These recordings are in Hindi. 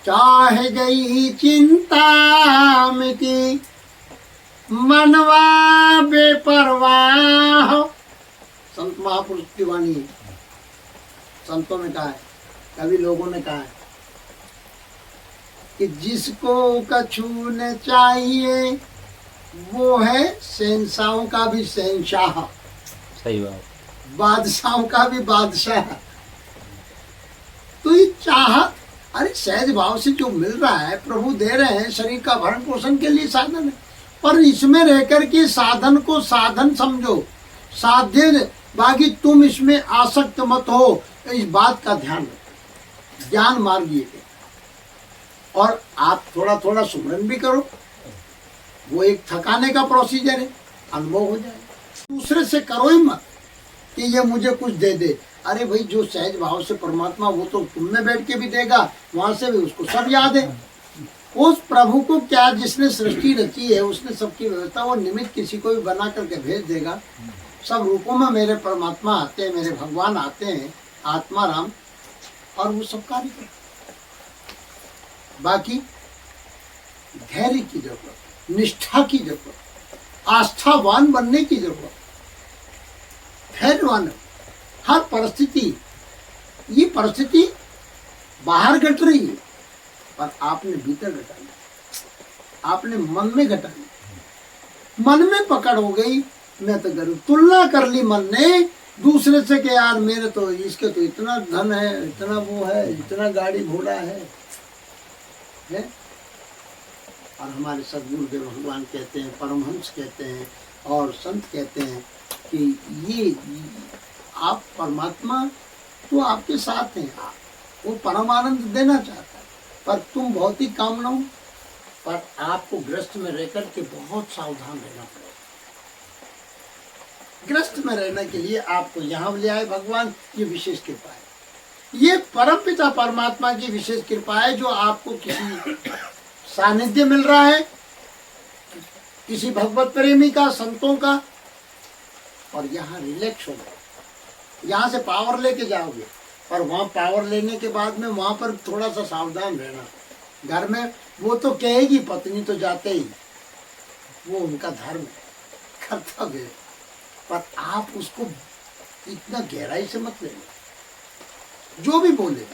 चाहे गई चिंता मिटी मनवा बेपरवाह। संत महापुरुष की वाणी है, संतों ने कहा है, कभी लोगों ने कहा है कि जिसको कछु न चाहिए वो है शहंशाहों का भी शहंशाह। सही बात। बादशाहों का भी बादशाह। तो ये चाहत, अरे सहज भाव से जो मिल रहा है प्रभु दे रहे हैं, शरीर का भरण पोषण के लिए साधन है, पर इसमें रहकर के साधन को साधन समझो, साध्य, बाकी तुम इसमें आसक्त मत हो, इस बात का ध्यान रखो। ज्ञान मार्गीय है और आप थोड़ा थोड़ा सुमरन भी करो, वो एक थकाने का प्रोसीजर है, अनुभव हो जाए। दूसरे से करो ही मत कि ये मुझे कुछ दे दे। अरे भाई, जो सहज भाव से परमात्मा, वो तो तुम में बैठ के भी देगा, वहां से भी उसको सब याद है। उस प्रभु को क्या, जिसने सृष्टि रची है, उसने सबकी व्यवस्था, वो निमित्त किसी को भी बना करके भेज देगा। सब रूपों में मेरे परमात्मा आते हैं, मेरे भगवान आते हैं, आत्मा राम, और वो सब कार्य करते। बाकी धैर्य की जरूरत, निष्ठा की जरूरत, आस्थावान बनने की जरूरत, धैर्यवान। हर परिस्थिति, ये परिस्थिति बाहर घट रही है, पर आपने भीतर घटाना, आपने मन में घटाना। मन में पकड़ हो गई, मैं तो करूँ, तुलना कर ली मन ने दूसरे से कि यार मेरे तो, इसके तो इतना धन है, इतना वो है, इतना गाड़ी घोड़ा है? और हमारे सदगुरुदेव भगवान कहते हैं, परमहंस कहते हैं और संत कहते हैं कि ये आप परमात्मा तो आपके साथ हैं, वो परम आनंद देना चाहता है, पर तुम भौतिक कामनाओं पर आपको ग्रस्त में रहकर के बहुत सावधान रहना पड़ेगा। ग्रस्त में रहने के लिए आपको यहाँ ले आए भगवान, ये विशेष कृपा है, ये परम पिता परमात्मा की विशेष कृपा है, जो आपको किसी सानिध्य मिल रहा है, किसी भगवत प्रेमी का, संतों का, और यहाँ रिलैक्स हो जाओ। यहाँ से पावर लेके जाओगे, पर वहाँ पावर लेने के बाद में वहाँ पर थोड़ा सा सावधान रहना। घर में वो तो कहेगी पत्नी तो जाते ही, वो उनका धर्म है, कर्तव्य है, पर आप उसको इतना गहराई से मत लेना। जो भी बोले,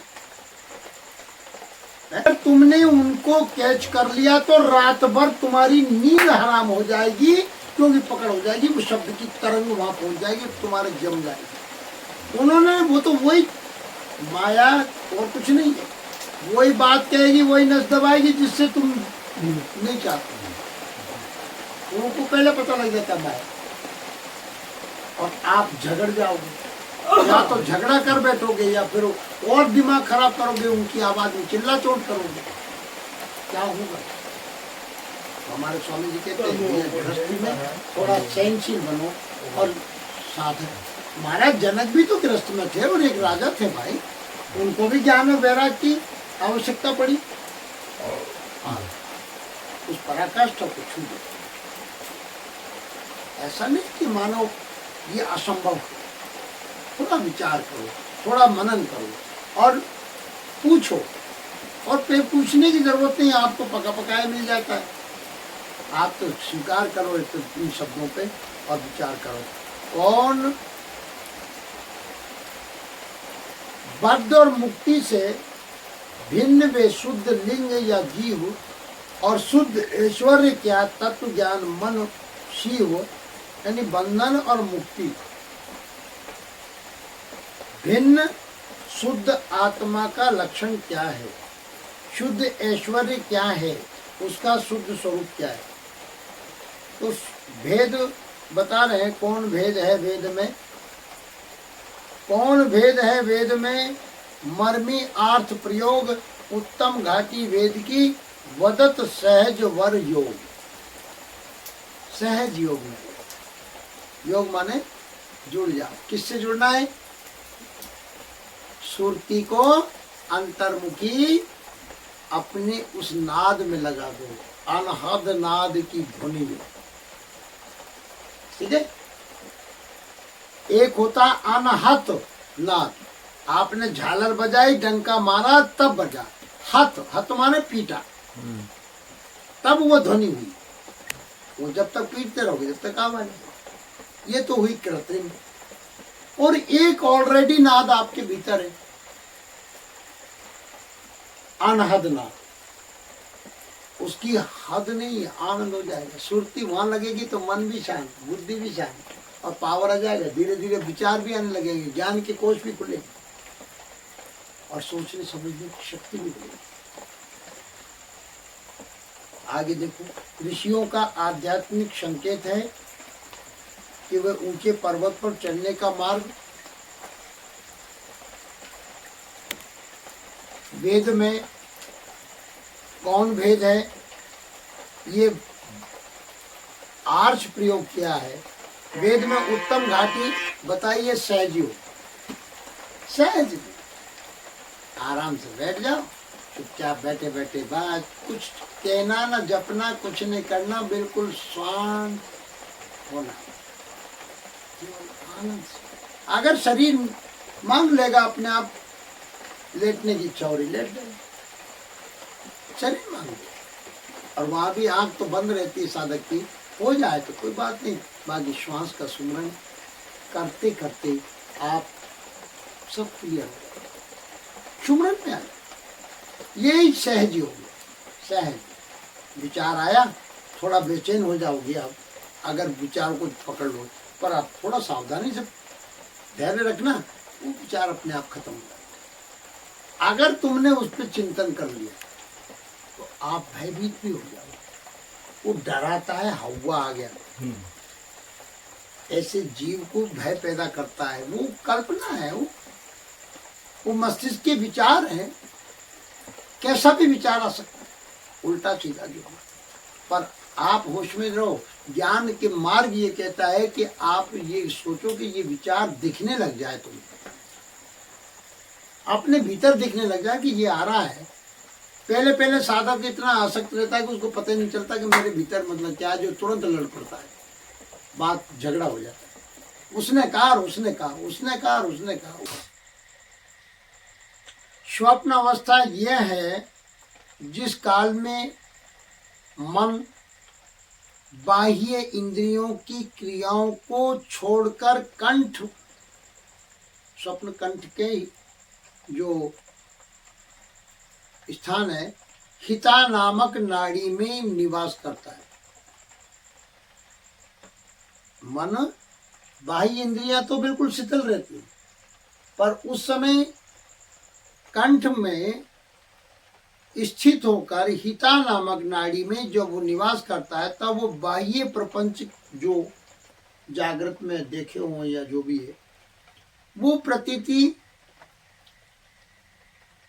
अगर तुमने उनको कैच कर लिया तो रात भर तुम्हारी नींद हराम हो जाएगी, क्योंकि पकड़ हो जाएगी, वो शब्द की तरंग वहां पहुंच जाएगी, तुम्हारे जम जाएगी। उन्होंने, वो तो वही माया और कुछ नहीं है, वही बात कहेगी, वही नस दबाएगी जिससे तुम नहीं चाहते। उनको पहले पता लग जाता है, और आप झगड़ जाओगे, या तो झगड़ा कर बैठोगे या फिर और दिमाग खराब करोगे, उनकी आवाज में चिल्ला चोट करोगे, क्या होगा? हमारे स्वामी जी कहते हैं गृहस्थी में थोड़ा सहनशील बनो और साधक। महाराज जनक भी तो गृहस्थ में थे और एक राजा थे भाई, उनको भी ज्ञान और वैराग्य की आवश्यकता पड़ी। उस पराकाष्ठा को छू दो। ऐसा नहीं कि मानो ये असंभव है, थोड़ा विचार करो, थोड़ा मनन करो और पूछो। और फिर पूछने की जरूरत नहीं, आपको पका पकाया मिल जाता है। आप तो स्वीकार करो इन शब्दों पे और विचार करो। कौन बद्ध और मुक्ति से भिन्न वे शुद्ध लिंग या जीव, और शुद्ध ऐश्वर्य क्या, तत्व ज्ञान मन शिव, यानी बंधन और मुक्ति। भिन्न शुद्ध आत्मा का लक्षण क्या है, शुद्ध ऐश्वर्य क्या है, उसका शुद्ध स्वरूप क्या है। तो भेद बता रहे हैं, कौन भेद है वेद में, कौन भेद है वेद में, मर्मी अर्थ प्रयोग, उत्तम घाटी वेद की, वदत सहज वर योग। सहज योग में, योग माने जुड़ जाओ। किससे जुड़ना है? सुरती को अंतर्मुखी अपने उस नाद में लगा दो, अनहद नाद की ध्वनि में। ठीक है? एक होता अनहत नाद, आपने झालर बजाई, डंका मारा, तब बजा, हत, हत माने पीटा, तब वो ध्वनि हुई। वो जब तक पीटते रहोगे जब तक आवाज नहीं। ये तो हुई कृत्रिम, और एक ऑलरेडी नाद आपके भीतर है, अनहद नाद। उसकी हद नहीं, आनंद हो जाएगा। सुरती वहां लगेगी तो मन भी शांत, बुद्धि भी शांत, और पावर आ जाएगा। धीरे धीरे विचार भी आने लगेंगे, ज्ञान के कोश भी खुलेंगे, और सोचने समझने की शक्ति भी बढ़ेगी। आगे देखो, ऋषियों का आध्यात्मिक संकेत है कि वे ऊंचे पर्वत पर चढ़ने का मार्ग, वेद में कौन भेद है, ये आर्च प्रयोग किया है। वेद में उत्तम घाटी बताइए, सहज सहज, आराम से बैठ जाओ, चुपचाप बैठे बैठे बात, कुछ कहना ना जपना, कुछ नहीं करना, बिल्कुल शांत होना, आनंद से। अगर शरीर मांग लेगा अपने आप लेटने की इच्छा हो रही, लेट जाए, शरीर मांग ले। और वहां भी आंख तो बंद रहती है साधक की, हो जाए तो कोई बात नहीं, बाकी श्वास का सुमरन करते करते आप सब क्लियर हो, सुमरन में आ जाए। यही सहज योग है। सहज विचार आया, थोड़ा बेचैन हो जाओगे आप अगर विचार को पकड़ लो, पर आप थोड़ा सावधानी से धैर्य रखना, वो विचार अपने आप खत्म हो जाएगा। अगर तुमने उस पर चिंतन कर लिया तो आप भयभीत भी हो जाओगे। वो डराता है, हवा आ गया, ऐसे जीव को भय पैदा करता है। वो कल्पना है, वो मस्तिष्क के विचार हैं, कैसा भी विचार आ सकता है, उल्टा सीधा जो है। पर आप होश में रहो। ज्ञान के मार्ग ये कहता है कि आप ये सोचो कि ये विचार दिखने लग जाए, तुम्हें अपने भीतर दिखने लग जाए कि ये आ रहा है। पहले पहले साधक इतना आसक्त रहता है कि उसको पता ही नहीं चलता कि मेरे भीतर मतलब क्या, जो तुरंत लड़ पड़ता है, बात झगड़ा हो जाता है। उसने कहा, उसने कहा, उसने कहा, उसने कहा। स्वप्न अवस्था यह है जिस काल में मन बाह्य इंद्रियों की क्रियाओं को छोड़कर कंठ, स्वप्न कंठ के जो स्थान है, हिता नामक नाड़ी में निवास करता है। मन बाह्य इंद्रियां तो बिल्कुल शिथिल रहती है, पर उस समय कंठ में स्थित होकर हिता नामक नाड़ी में जब वो निवास करता है, तब वो बाह्य प्रपंच जो जागृत में देखे हो या जो भी है, वो प्रतीति,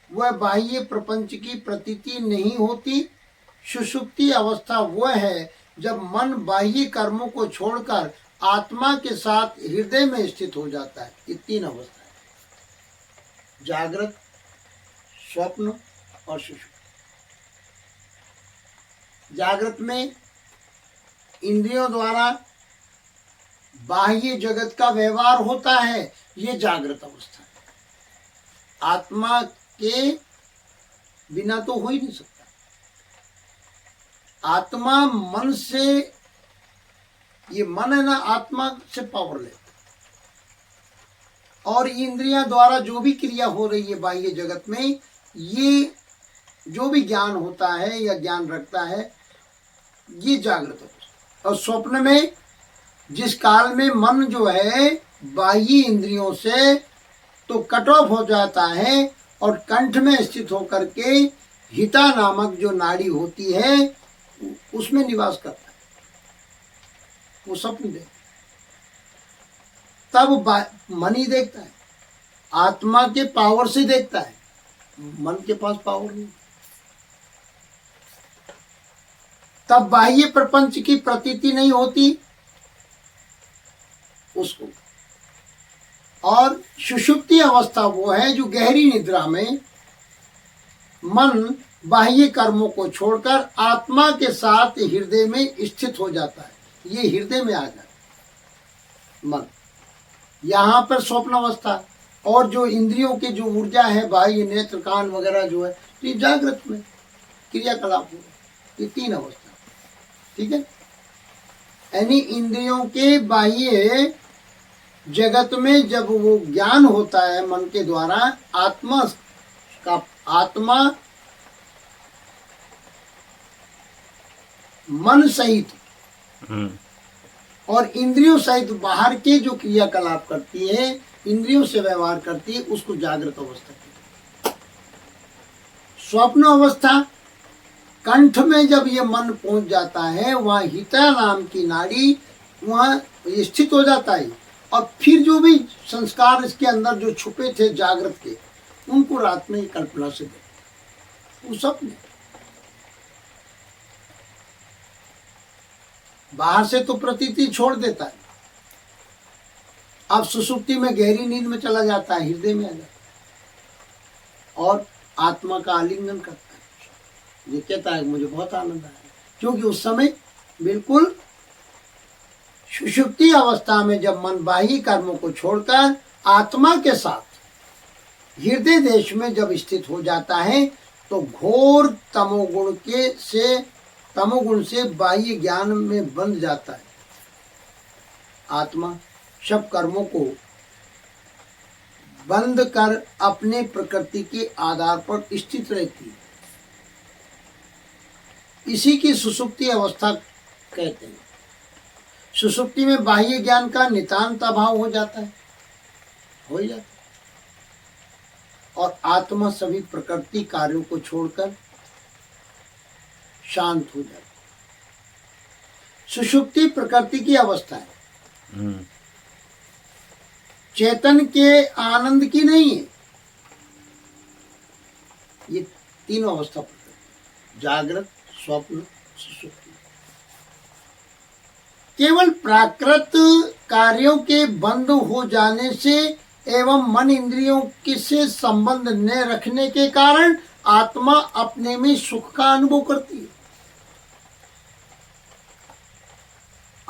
वह बाह्य प्रपंच की प्रतीति नहीं होती। सुषुप्ति अवस्था वह है जब मन बाह्य कर्मों को छोड़कर आत्मा के साथ हृदय में स्थित हो जाता है। ये तीन अवस्था है, जागृत, स्वप्न और सुषुप्ति। जागृत में इंद्रियों द्वारा बाह्य जगत का व्यवहार होता है, ये जागृत अवस्था है। आत्मा के बिना तो हो ही नहीं सकता। आत्मा मन से, ये मन है ना, आत्मा से पावर लेता, और इंद्रियां द्वारा जो भी क्रिया हो रही है बाह्य जगत में, ये जो भी ज्ञान होता है या ज्ञान रखता है, ये जागृत अवस्था। और स्वप्न में जिस काल में मन जो है बाह्य इंद्रियों से तो कट ऑफ हो जाता है और कंठ में स्थित होकर के हिता नामक जो नाड़ी होती है उसमें निवास करता है, वो स्वप्न देखता है। तब मन ही देखता है, आत्मा के पावर से देखता है, मन के पास पावर नहीं। तब बाह्य प्रपंच की प्रतीति नहीं होती उसको। और सुषुप्ति अवस्था वो है जो गहरी निद्रा में मन बाह्य कर्मों को छोड़कर आत्मा के साथ हृदय में स्थित हो जाता है। ये हृदय में आ जाता है मन, यहाँ पर स्वप्न अवस्था। और जो इंद्रियों की जो ऊर्जा है, बाह्य नेत्र कान वगैरह जो है, तो ये जागृत में क्रियाकलाप हो, ये 3 अवस्था। ठीक है, यानी इंद्रियों के बाह्य जगत में जब वो ज्ञान होता है मन के द्वारा, आत्मा मन सहित और इंद्रियों सहित बाहर के जो क्रियाकलाप करती है, इंद्रियों से व्यवहार करती है, उसको जागृत अवस्था कहते हैं। स्वप्न अवस्था, कंठ में जब ये मन पहुंच जाता है, वहां हिता नाम की नाड़ी वहां स्थित हो जाता है, और फिर जो भी संस्कार इसके अंदर जो छुपे थे जागृत के, उनको रात में ही कल्पना से देखते, वो सपने। बाहर से तो प्रतीति छोड़ देता है, अब सुसुप्ति में गहरी नींद में चला जाता है, हृदय में आ जाता है और आत्मा का आलिंगन करता है। ये कहता है मुझे बहुत आनंद आया, क्योंकि उस समय बिल्कुल सुषुप्ति अवस्था में जब मन बाह्य कर्मों को छोड़कर आत्मा के साथ हृदय देश में जब स्थित हो जाता है, तो घोर तमोगुण से बाह्य ज्ञान में बंध जाता है। आत्मा सब कर्मों को बंद कर अपने प्रकृति के आधार पर स्थित रहती है। इसी की सुषुप्ति अवस्था कहते हैं। सुषुप्ति में बाह्य ज्ञान का नितांत अभाव हो जाता है, और आत्मा सभी प्रकृति कार्यों को छोड़कर शांत हो जाती। सुषुप्ति प्रकृति की अवस्था है, चेतन के आनंद की नहीं है। ये 3 अवस्था प्रकृति, जागृत, स्वप्न, सुषुप्ति। केवल प्राकृत कार्यों के बंद हो जाने से एवं मन इंद्रियों से संबंध न रखने के कारण आत्मा अपने में सुख का अनुभव करती है।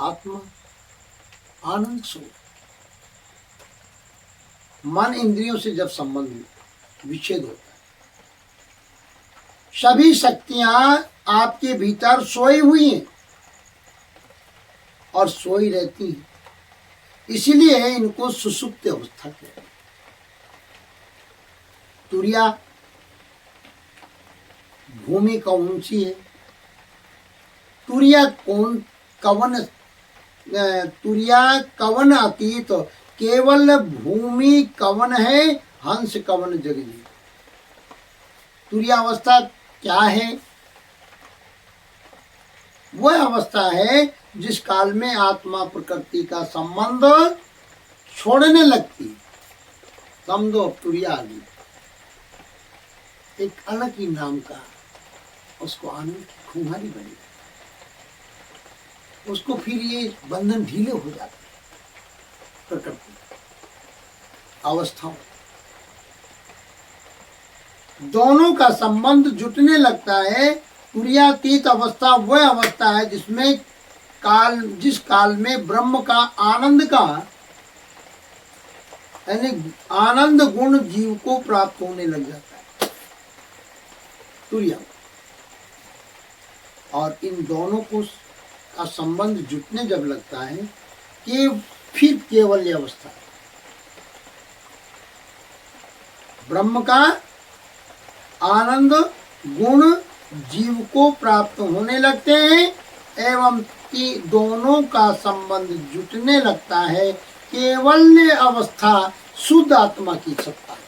आत्मा आनंद सुख, मन इंद्रियों से जब संबंध विच्छेद होता है, सभी शक्तियां आपके भीतर सोई हुई हैं और सोई रहती हैं, इसीलिए इनको सुषुप्त अवस्था कहते हैं। तुरिया भूमि कौन सी है? तुरिया कवन अतीत, केवल भूमि कवन है, हंस कवन जगजी। तुरिया अवस्था क्या है? वह अवस्था है जिस काल में आत्मा प्रकृति का संबंध छोड़ने लगती। समझो तुरिया आ गई, एक अलग ही नाम का उसको आनंद की खुमारी बनी, उसको फिर ये बंधन ढीले हो जाते प्रकृति अवस्थाओं, दोनों का संबंध जुटने लगता है। तुरियातीत अवस्था वह अवस्था है जिस काल में ब्रह्म का आनंद का यानी आनंद गुण जीव को प्राप्त होने लग जाता है, तुरिया। और इन दोनों का संबंध जुटने जब लगता है कि फिर केवल ये अवस्था है, ब्रह्म का आनंद गुण जीव को प्राप्त होने लगते हैं एवं दोनों का संबंध जुटने लगता है। केवल अवस्था शुद्ध आत्मा की सत्ता है,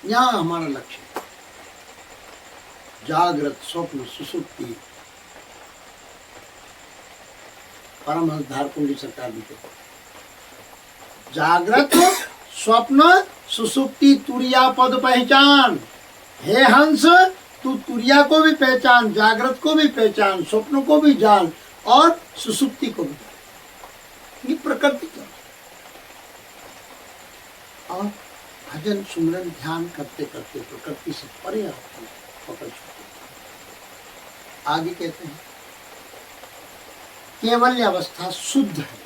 यहाँ हमारा लक्ष्य है। जागृत, स्वप्न, सुषुप्ति, परमहंस धारकुंडी सरकार भी कहते हैं, जागृत, स्वप्न, सुषुप्ति, तुरिया पद पहचान। हे हंस, तू तुरिया को भी पहचान, जागृत को भी पहचान, स्वप्न को भी जान और सुषुप्ति को भी जान। ये प्रकृति का। और भजन सुमरन ध्यान करते करते प्रकृति से परे होती है, पकड़ छूटती है। आगे कहते हैं केवल अवस्था शुद्ध है,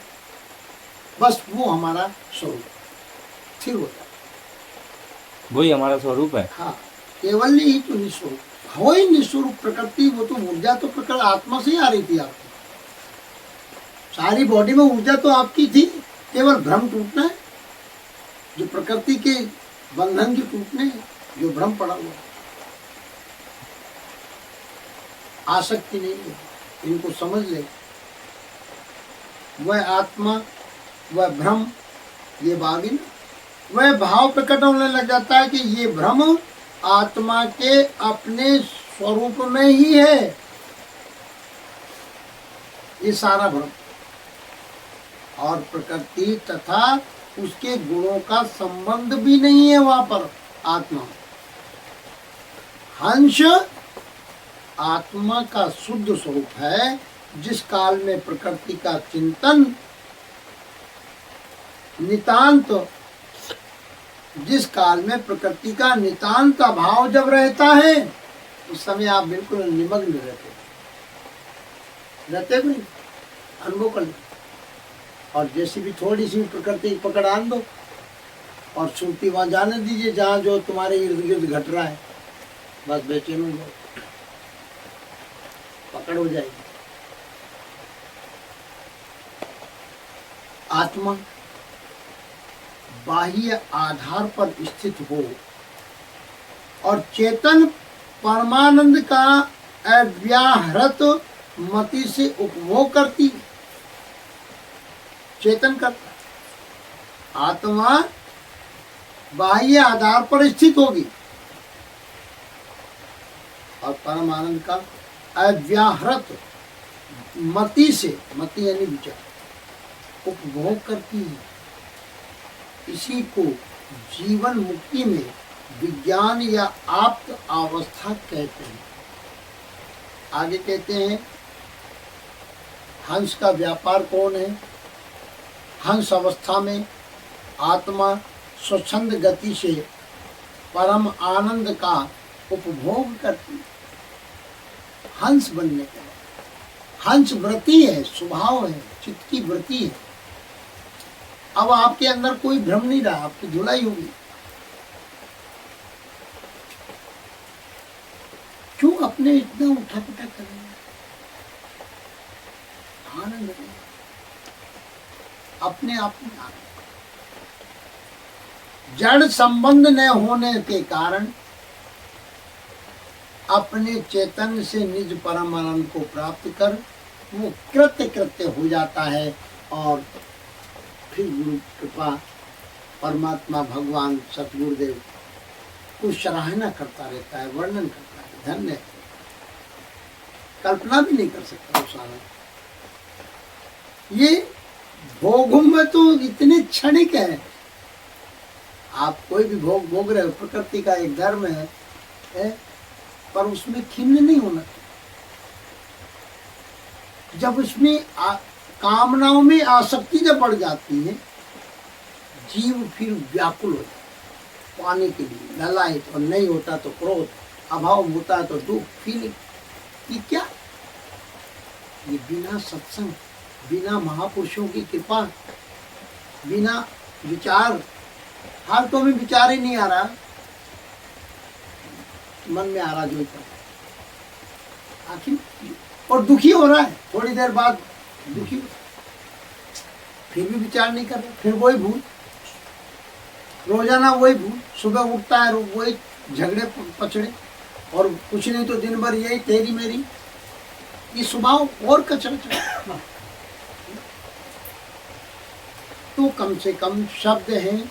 बस वो हमारा स्वरूप स्थिर होता है, वही हमारा स्वरूप है। हाँ, केवल्य ही तो निस्वरूप हो, ही निस्वरूप प्रकृति। वो तो ऊर्जा तो प्रकृति आत्मा से ही आ रही थी आपकी, सारी बॉडी में ऊर्जा तो आपकी थी, केवल भ्रम टूटना है, जो प्रकृति के बंधन के टूटने हैं, जो भ्रम पड़ा हुआ, आसक्ति नहीं है, इनको समझ ले। वह आत्मा, वह भ्रम, ये बागी ना, वह भाव प्रकट होने लग जाता है कि ये भ्रम आत्मा के अपने स्वरूप में ही है, ये सारा भ्रम, और प्रकृति तथा उसके गुणों का संबंध भी नहीं है वहां पर। आत्मा हंस आत्मा का शुद्ध स्वरूप है, जिस काल में प्रकृति का चिंतन नितांत, जिस काल में प्रकृति का नितांत अभाव जब रहता है, उस समय आप बिल्कुल निमग्न रहते भी नहीं, अनुभव कर लो। और जैसी भी थोड़ी सी प्रकृति की पकड़ आन दो और सुनती वहां जाने दीजिए, जहां जो तुम्हारे इर्द गिर्द घट रहा है, बस बेचैन हो जाओ, पकड़ हो जाएगी। आत्मा बाह्य आधार पर स्थित हो और चेतन परमानंद का अव्याहृत मति से उपभोग करती, चेतन करता। आत्मा बाह्य आधार पर स्थित होगी और परमानंद का अव्याहृत मति से, मति यानी विचार, उपभोग करती है। इसी को जीवन मुक्ति में विज्ञान या आप्त अवस्था कहते हैं। आगे कहते हैं, हंस का व्यापार कौन है? हंस अवस्था में आत्मा स्वच्छंद गति से परम आनंद का उपभोग करती है। हंस बनने के बाद हंस व्रती है, स्वभाव है, चित्त की व्रती है। अब आपके अंदर कोई भ्रम नहीं रहा, आपकी धुलाई होगी। क्यों अपने इतना उठा पटा कर रहे हैं? आनंद में, अपने आप में आनंद। जड़ संबंध न होने के कारण अपने चेतन से निज परम आनंद को प्राप्त कर वो कृत्य कृत्य हो जाता है और फिर गुरु कृपा, परमात्मा भगवान सतगुरुदेव को सराहना करता रहता है, वर्णन करता है। धन्य, कल्पना भी नहीं कर सकता उस आनंद। ये भोगों में तो इतने क्षणिक है, आप कोई भी भोग भोग रहे हो, प्रकृति का एक धर्म है, पर उसमें खिन्न नहीं होना। जब उसमें कामनाओं में आसक्ति जब बढ़ जाती है, जीव फिर व्याकुल हो जाता है पाने के लिए, ललायत, और नहीं होता तो क्रोध, अभाव होता है तो दुख, फीलिंग। ये क्या? ये बिना सत्संग, बिना महापुरुषों की कृपा, बिना विचार, हाल तो में विचार ही नहीं आ रहा, मन में आ रहा जो आखिर, और दुखी हो रहा है, थोड़ी देर बाद दुखी, फिर भी विचार नहीं कर रहा, फिर वही भूल, रोजाना वही भूल, सुबह उठता है वही झगड़े पचड़े, और कुछ नहीं तो दिन भर यही तेरी मेरी, ये स्वभाव और कचरा चढ़ा। तो कम से कम शब्द हैं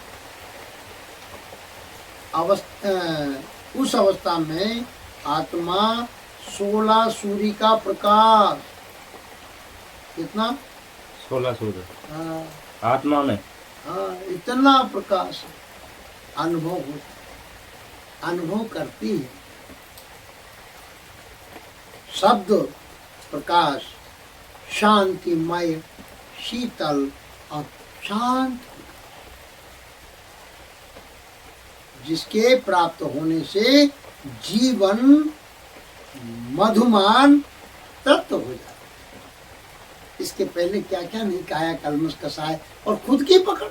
उस अवस्था में आत्मा 16 सूर्य का प्रकाश, कितना? 16 सूर्य। हाँ, आत्मा में, हाँ, इतना प्रकाश अनुभव करती है। शब्द प्रकाश शांतिमय, शीतल और शांत, जिसके प्राप्त होने से जीवन मधुमान तृप्त हो जाता है। इसके पहले क्या क्या नहीं, काया कलमश कसाय और खुद की पकड़,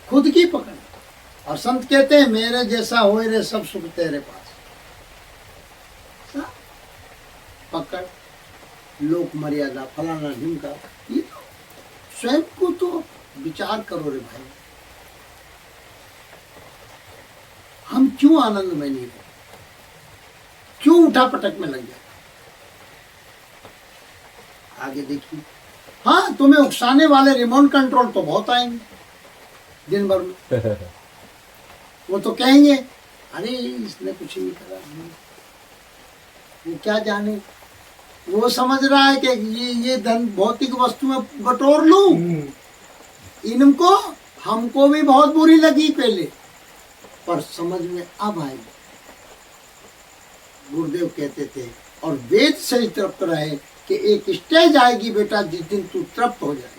खुद की पकड़, और संत कहते हैं मेरे जैसा होए रे सब सुख तेरे पास। पकड़, लोक मर्यादा, फलाना ढिमका, ये तो स्वयं को तो विचार करो रे भाई, हम क्यों आनंद में नहीं रहे, क्यों उठा पटक में लग जाए। आगे देखिए, हाँ तुम्हें उकसाने वाले रिमोट कंट्रोल तो बहुत आएंगे दिन भर में। वो तो कहेंगे अरे इसने कुछ नहीं करा, वो क्या जाने, वो समझ रहा है कि ये धन भौतिक वस्तु में बटोर लूं। इनको हमको भी बहुत बुरी लगी पहले, पर समझ में अब आई। गुरुदेव कहते थे और वेद से ही तृप्त रहे कि एक स्टेज आएगी बेटा जिस दिन तू तृप्त हो जाए।